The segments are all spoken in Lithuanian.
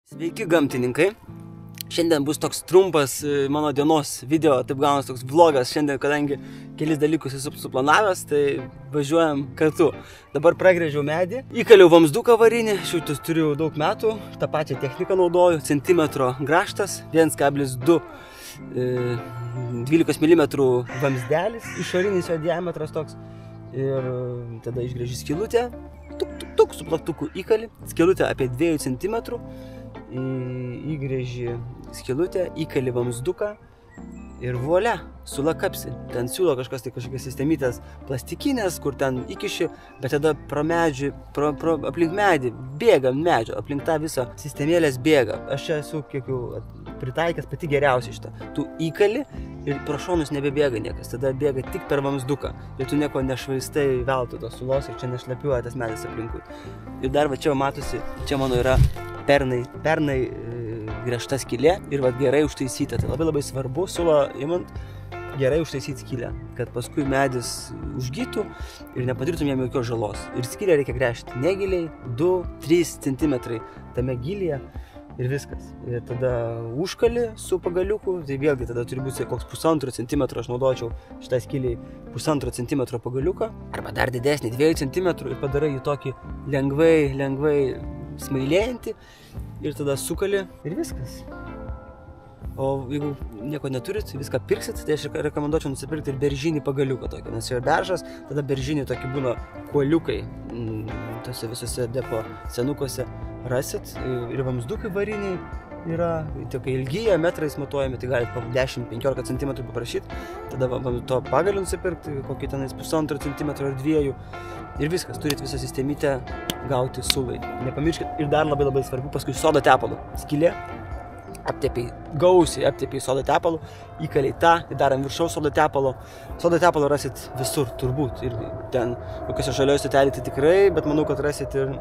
Sveiki gamtininkai, šiandien bus toks trumpas mano dienos video, taip gaunas toks vlogas šiandien, kadangi kelis dalykus esu suplanavęs, tai važiuojam kartu. Dabar pragrėžiau medį, įkaliau vamzduką varinį, šiutus turiu daug metų, tą pačią techniką naudoju, centimetro grąžtas, 1,2 12 mm vamzdelis, išorinis jo diametras toks ir tada išgrėži skylutę, su plaktuku įkali, skylutę apie 2 cm, įgrėži skylutę, įkali vamzduką ir volia, sula kapsi. Ten siūlo kažkas tai kažkokias sistemytės plastikinės, kur ten įkiši, bet tada pro medžių, aplink medį, bėga medžio, aplink tą visą sistemėlės bėga. Aš čia esu kiek jau pritaikęs pati geriausiai šitą. Tu įkali ir pro šonus nebebėga niekas, tada bėga tik per vamzduką. Ir tu nieko nešvaistai veltui tos sulos ir čia nešlapiuoja tas medis aplinkui. Ir dar va čia matosi, čia mano yra pernai griežta skylė ir va gerai užtaisyta. Tai labai svarbu sulą imant gerai užtaisyti skylę, kad paskui medis užgytų ir nepadarytum jam jokios žalos. Ir skylę reikia gręžti negiliai, 2-3 cm tame gilyje ir viskas. Ir tada užkali su pagaliuku, tai vėlgi tada turi būti koks 1,5 cm, aš naudočiau šitai skyliai 1,5 cm pagaliuką, arba dar didesnį 2 cm ir padarai jį tokį lengvai smailėjantį ir tada sukali ir viskas. O jeigu nieko neturit, viską pirksit, tai aš rekomenduočiau nusipirkti ir beržinį pagaliuką tokį, nes yra beržas, tada beržinį tokį būna kuoliukai, tose visose depo senukuose rasit ir vamzdukai variniai yra, tokie ilgyje, metrais matuojami, tai galite po 10-15 cm paprašyti, tada to pagalį nusipirkti, kokį tenais 1,5 cm ar 2 ir viskas, turit visą sistemytę gauti sulai. Nepamirškit ir dar labai svarbu, paskui sodo tepalo skylė, gausiai aptepiai sodo tepalų, įkaliai tą, dar ant viršaus sodo tepalo. Sodo tepalo rasit visur, turbūt, ir ten kokiose žalioje stotelėje tai tikrai, bet manau, kad rasit ir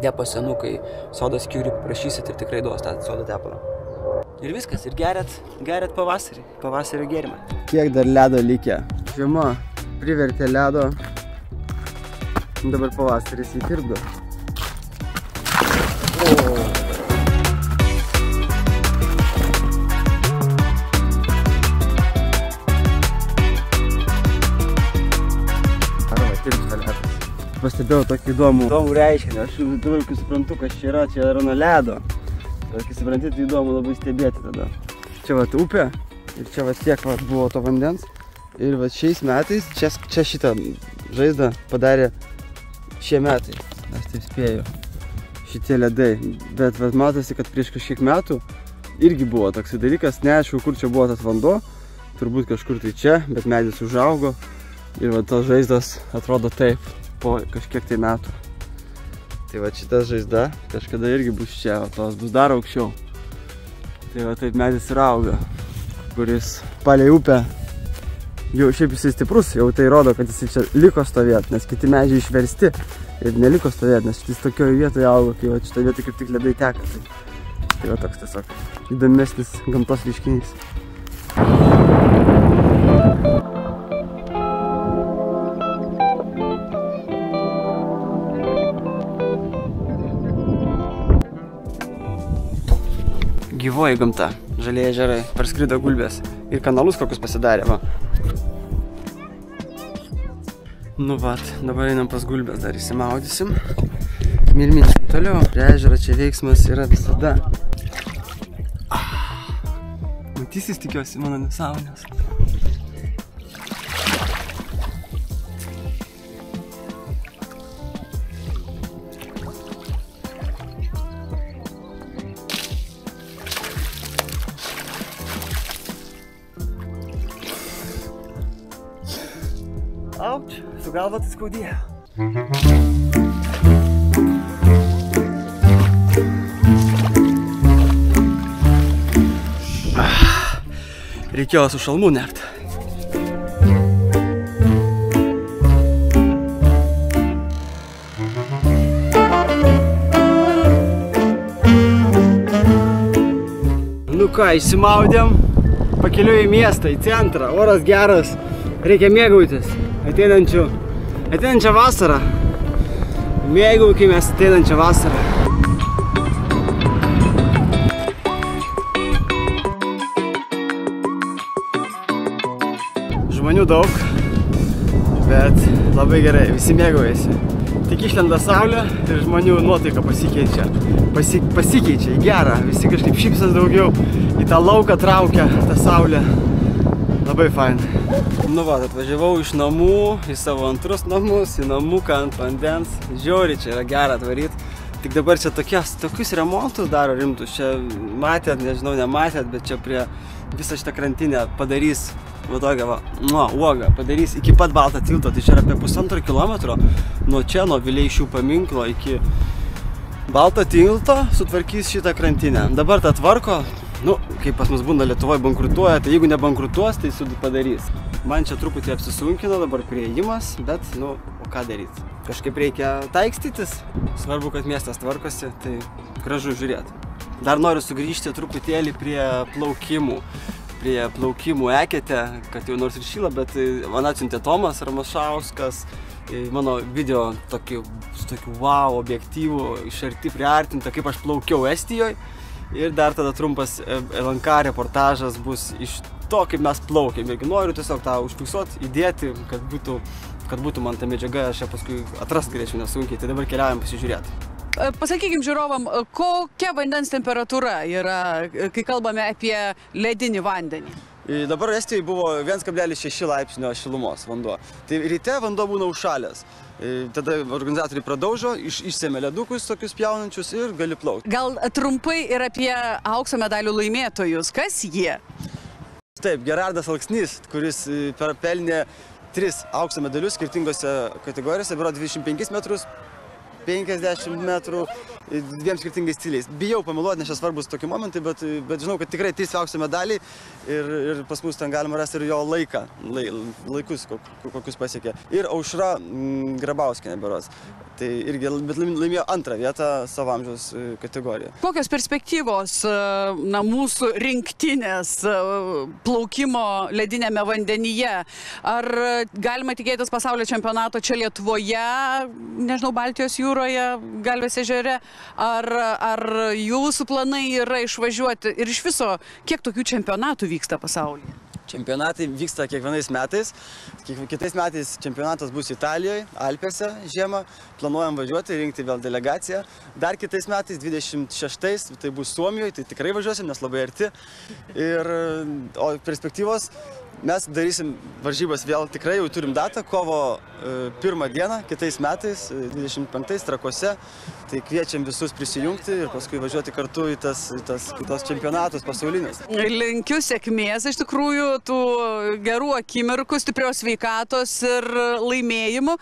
depo senukai, sodo skyrių paprašysit ir tikrai duos tą sodo tepalą. Ir viskas, ir geriat pavasario gėrimą. Kiek dar ledo likę? Žiema privertė ledo, dabar pavasaris įtirpdo. Pastebėjau tokį įdomų reiškinį, aš dabar kai suprantu, kas čia yra nuo ledo. Kai supranti, tai įdomu labai stebėti tada. Čia vat upė ir čia vat tiek vat buvo to vandens. Ir vat šiais metais, čia šitą žaizdą padarė šie metai, aš taip spėju, šitie ledai. Bet vat matosi, kad prieš kažkiek metų irgi buvo toks dalykas, neaišku, kur čia buvo tas vanduo, turbūt kažkur tai čia, bet medis užaugo ir vat tos žaizdos atrodo taip po kažkiek tai metų. Tai va šita žaizda kažkada irgi bus čia, o tos bus dar aukščiau. Tai va taip medis ir auga, kuris palei upę, jau šiaip jisai stiprus, jau tai rodo, kad jisai čia liko stovėti, nes kiti medžiai išversti ir neliko stovėti, nes šis tokioje vietoje auga, kai va šitą vietą kaip tik ledai teka. Tai va toks tiesiog įdomesnis gamtos reiškinys. Gyvoji gamta, žalieji ežerai, parskrido gulbės ir kanalus kokius pasidarė, va. Nu vat, dabar einam pas gulbės, dar įsimaudysim. Mirminsim toliau, prie ežero čia veiksmas yra visada. Matysis tikiuosi mano nesąmonės. Auč, su galva tai skaudėjo. Reikėjo su šalmu nert. Nu ką, išsimaudėm, pakeliu į miestą, į centrą, oras geras, reikia mėgautis. Ateinančią vasarą. Mėgaukimės ateinančią vasarą. Žmonių daug, bet labai gerai, visi mėgaujasi. Tik išlenda saulė ir žmonių nuotaika pasikeičia. Pasikeičia į gerą, visi kažkaip šypsas daugiau, į tą lauką traukia tą saulę. Labai fain. Nu va, atvažiavau iš namų, į savo antrus namus, į namuką ant vandens. Žiauriai, čia yra gera atvaryti. Tik dabar čia tokius remontus daro rimtus. Čia matėt, nežinau, nematėt, bet čia prie visą šitą krantinę padarys, va tokią va, uogą, padarys iki pat Balto tilto. Tai čia yra apie 1,5 kilometro nuo čia, nuo Vileišių paminklo iki Balto tilto sutvarkys šitą krantinę. Dabar tą tvarko, nu, kaip pas mus būna Lietuvoje bankrutuoja, tai jeigu nebankrutuos, tai padarys. Man čia truputį apsisunkino dabar priėjimas, bet, nu, o ką daryti? Kažkaip reikia taikstytis. Svarbu, kad miestas tvarkosi, tai gražu žiūrėti. Dar noriu sugrįžti truputėlį prie plaukimų ekete, kad jau nors ir šyla, bet man atsiuntė Tomas Ramašauskas mano video tokiu wow objektyvu, iš arti priartinta, kaip aš plaukiau Estijoje. Ir dar tada trumpas LNK reportažas bus iš to, kaip mes plaukėm. Irgi noriu tiesiog tą užfiksuoti, įdėti, kad būtų man ta medžiaga, aš ją paskui atrast galėčiau nesunkiai. Tai dabar keliaujam pasižiūrėti. Pasakykim žiūrovam, kokia vandens temperatūra yra, kai kalbame apie ledinį vandenį? Dabar Estijoje buvo 1,6 laipsnio šilumos vanduo. Tai ryte vanduo būna užšalęs. Tada organizatoriai pradaužo, išsėmė ledukus tokius pjaunančius ir gali plaukti. Gal trumpai ir apie aukso medalių laimėtojus. Kas jie? Taip, Gerardas Alksnys, kuris pelnė 3 aukso medalius skirtingose kategorijose, biro 25 metrus, 50 metrų, 2 skirtingais stiliais. Bijau pameluoti, nes čia svarbus tokie momentai, bet žinau, kad tikrai 3 aukso medaliai ir pas mus ten galima rasti ir jo laikus, kokius pasiekė. Ir Aušra Grabauskienė berods. Tai irgi laimėjo 2 vietą savo amžiaus kategoriją. Kokios perspektyvos mūsų rinktinės plaukimo ledinėme vandenyje? Ar galima tikėtis pasaulio čempionato čia Lietuvoje, nežinau, Baltijos jūroje, Galvės ežere? Ar jūsų planai yra išvažiuoti? Ir iš viso, kiek tokių čempionatų vyksta pasaulyje? Čempionatai vyksta kiekvienais metais. Kitais metais čempionatas bus Italijoje, Alpėse žiemą. Planuojam važiuoti, rinkti vėl delegaciją. Dar kitais metais, 26, tai bus Suomijoje, tai tikrai važiuosim, nes labai arti. O perspektyvos, mes darysim varžybas vėl, tikrai jau turim datą, kovo 1 dieną, kitais metais, 25 Trakuose. Tai kviečiam visus prisijungti ir paskui važiuoti kartu į tos čempionatus pasaulinius. Linkiu sėkmės, iš tikrųjų, tų gerų akimirkų, stiprios sveikatos ir laimėjimų.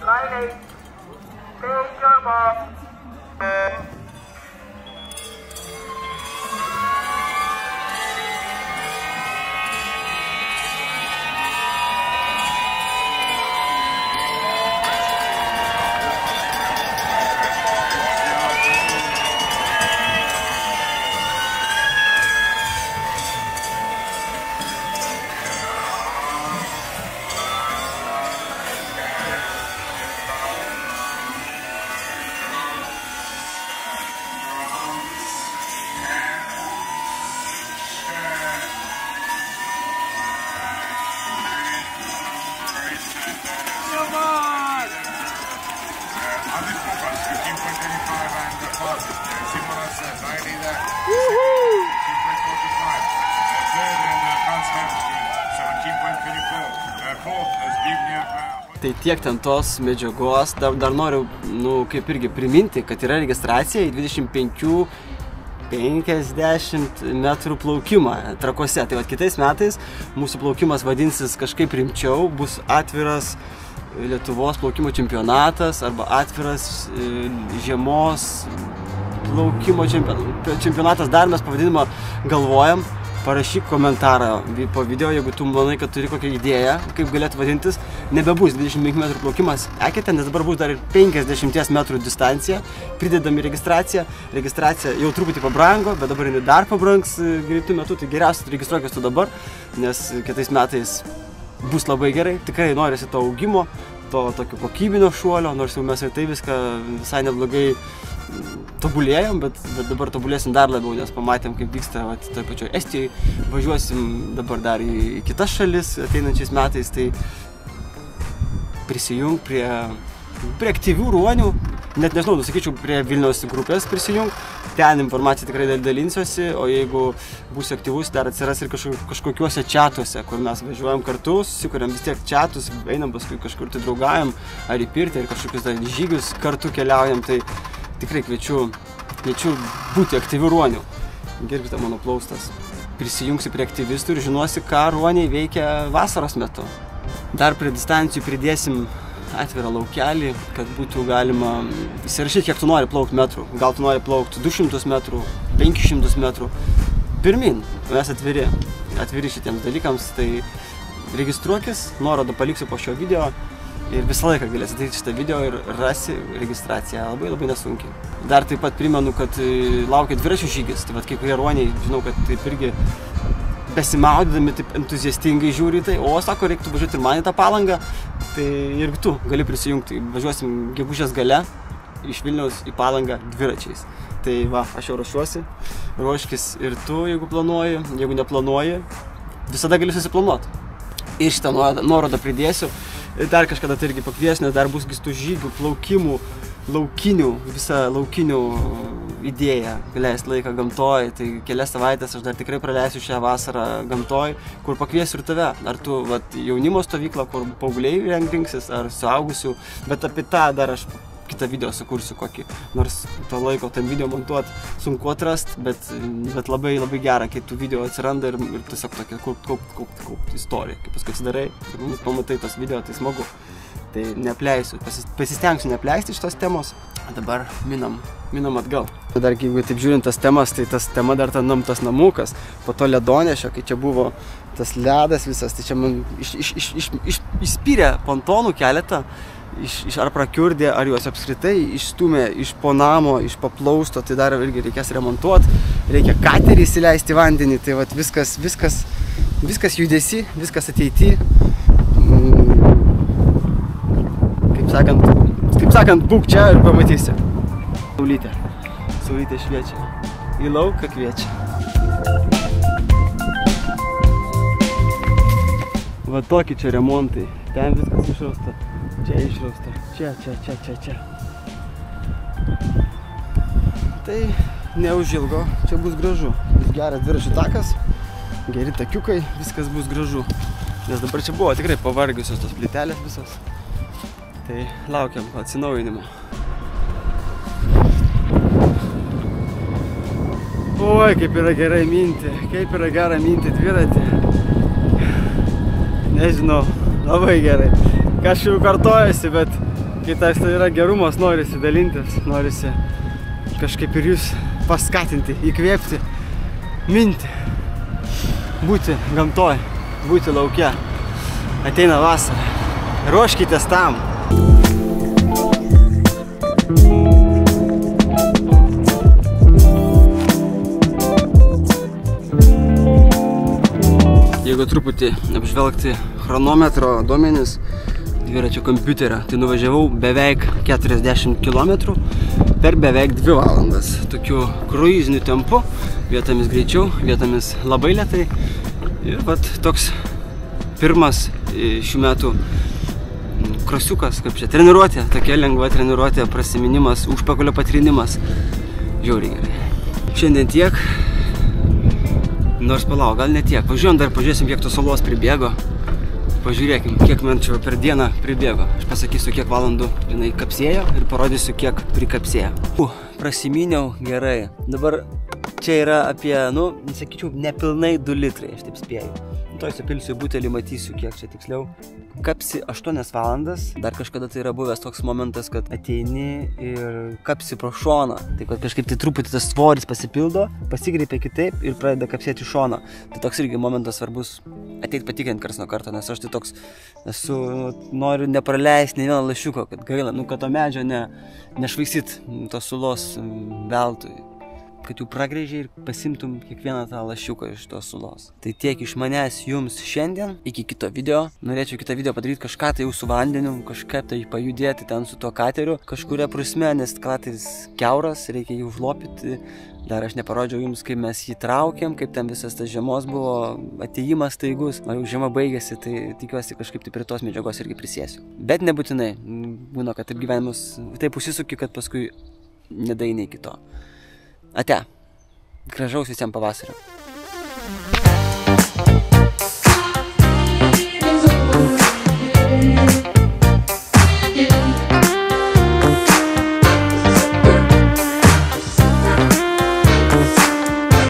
Ladies, take your mark. Tai tiek ten tos medžiagos, dar noriu, kaip irgi priminti, kad yra registracija į 25-50 metrų plaukimą Trakuose. Tai kitais metais mūsų plaukimas vadinsis kažkaip rimčiau, bus atviras Lietuvos plaukimo čempionatas arba atviras žiemos plaukimo čempionatas, dar mes pavadinimą galvojam. Parašyk komentarą po video, jeigu tu manai, kad turi kokią idėją, kaip galėtų vadintis. Nebebus 25 metrų plaukimas ekete, nes dabar bus dar ir 50 metrų distancija. Pridedami registraciją. Registracija jau truputį pabrango, bet dabar jinai dar pabrangs greitų metų. Tai geriausia registruokis tu dabar, nes kitais metais bus labai gerai. Tikrai norisi to augimo, to tokio kokybinio šuolio, nors jau mes ir tai viską visai neblogai tobulėjom, bet dabar tobulėsim dar labiau, nes pamatėm, kaip vyksta toj pačioj Estijoj. Važiuosim dabar dar į kitas šalis ateinančiais metais, tai prisijung prie aktyvių ruonių, net nežinau, sakyčiau, prie Vilniaus grupės prisijung. Ten informaciją tikrai dalinsiuosi, o jeigu būsiu aktyvus, dar atsiras ir kažkokiuose čatuose, kur mes važiuojam kartu, susikuriam vis tiek čatus, einam paskui kažkur tai draugaujam, ar į pirtį, ar kažkokius žygius kartu keliaujam, tai tikrai kviečiu būti aktyvių ruonių. Girdite mano plaustas. Prisijungsi prie aktyvistų ir žinosi, ką ruoniai veikia vasaros metu. Dar prie distancijų pridėsim atvirą laukelį, kad būtų galima įsirašyti, kiek tu nori plaukti metrų. Gal tu nori plaukti 200 metrų, 500 metrų. Pirmin, mes atviri šitiems dalykams, tai registruokis, nuorodą paliksiu po šio video. Ir visą laiką galėsi daryti šitą video ir rasi registraciją labai nesunkiai. Dar taip pat primenu, kad laukia dviračių žygis. Tai kai kurie ruoniai, žinau, kad taip irgi besimaudydami, taip entuziastingai žiūri tai. O, sako, reiktų važiuoti ir man į tą Palangą. Tai ir tu gali prisijungti. Važiuosim gegužės gale iš Vilniaus į Palangą dviračiais. Tai va, aš jau ruošiuosi. Ruoškis ir tu, jeigu planuoji. Jeigu neplanuoji, visada gali susiplanuoti. Ir šitą nuorodą pridėsiu. Dar kažkada tai irgi pakviesiu, nes dar bus tų žygių, plaukimų, visą laukinių idėją, leist laiką gamtoj. Tai kelias savaitės aš dar tikrai praleisiu šią vasarą gamtoj, kur pakviesiu ir tave. Ar tu jaunimo stovyklą, kur paaugliai rinksis, ar suaugusių, bet apie tą dar aš kitą video sukursiu kokį. Nors to laiko tam video montuot sunku atrast, bet labai gera, kai tų video atsiranda ir tiesiog tokia kaupt istorija. Kai paskui atsidarai ir pamatai tos video, tai smagu. Tai neapleisiu, pasistengsiu neapleisti šitos temos. Dabar minam atgal. Dar jeigu taip žiūrint tas temas, tai tas tema dar tas namukas. Po to ledonešio, kai čia buvo tas ledas visas, tai čia man išspyrė pontonų keletą. Ar prakiurdė, ar juos apskritai išstumė iš po namo, iš paplausto, tai dar irgi reikės remontuoti. Reikia katerį įsileisti į vandenį, tai vat viskas judesi, viskas ateity. Kaip sakant, būk čia ir pamatysi. Saulytė šviečia, į lauką kviečia. Va tokie čia remontai, ten viskas išrausta. Čia išrausta, čia. Tai neužilgo, čia bus gražu. Bus geras dviračių takas, geri takiukai, viskas bus gražu. Nes dabar čia buvo tikrai pavargiusios tos plytelės visos. Tai laukiam atsinaujinimo. Oi, kaip yra gerai minti dviratį. Nežinau, labai gerai. Kažkaip kartojasi, bet kai tas yra gerumas, norisi dalintis, norisi kažkaip ir jūs paskatinti, įkvėpti, minti, būti gamtoj, būti lauke. Ateina vasara, ruoškitės tam. Jeigu truputį apžvelgti chronometro duomenis dviračio kompiuterio, tai nuvažiavau beveik 40 km per beveik 2 valandas. Tokiu kruiziniu tempu, vietomis greičiau, vietomis labai lėtai. Ir vat toks pirmas šių metų krosiukas, kaip čia treniruotė, tokia lengva treniruotė, prasiminimas, užpakalio patrinimas. Žiauriai gerai. Šiandien tiek. Nors palauk, gal ne tiek. Važiuojam dar, pažiūrėsim, kiek tos salos pribėgo. Pažiūrėkim, kiek man čia per dieną pribėgo. Aš pasakysiu, kiek valandų jinai kapsėjo ir parodysiu, kiek prikapsėjo. Prasiminiau gerai. Dabar čia yra apie, sakyčiau, nepilnai 2 litrai, aš taip spėju. Toj supilsiu butelį, matysiu, kiek čia tiksliau. Kapsi 8 valandas. Dar kažkada tai yra buvęs toks momentas, kad ateini ir kapsi pro šoną. Tai kad kažkaip tai truputį tas svoris pasipildo, pasikreipia kitaip ir pradeda kapsėti šoną. Tai toks irgi momentas svarbus ateit patikrinti karts nuo karto, nes aš tai toks esu, noriu nepraleisti nei vieno lašiuko, kad gaila, kad to medžio nešvaistyt tos sulos veltui. Kad jų pragrėžiai ir pasimtum kiekvieną tą lašiuką iš tos sulos. Tai tiek iš manęs jums šiandien, iki kito video. Norėčiau kitą video padaryti kažką tai jau su vandeniu, kažkaip tai pajudėti ten su tuo kateriu, kažkuria prasme, nes kateris kiauras, reikia jį užlopyti. Dar aš neparodžiau jums, kaip mes jį traukėm, kaip ten visas tas žiemos buvo, atėjimas staigus, o jau žiema baigėsi, tai tikiuosi kažkaip tai prie tos medžiagos irgi prisėsiu. Bet nebūtinai, būna, kad taip gyvenimus taip užsisuki, kad paskui nedaeini iki to. Ate. Gražaus visiems pavasario.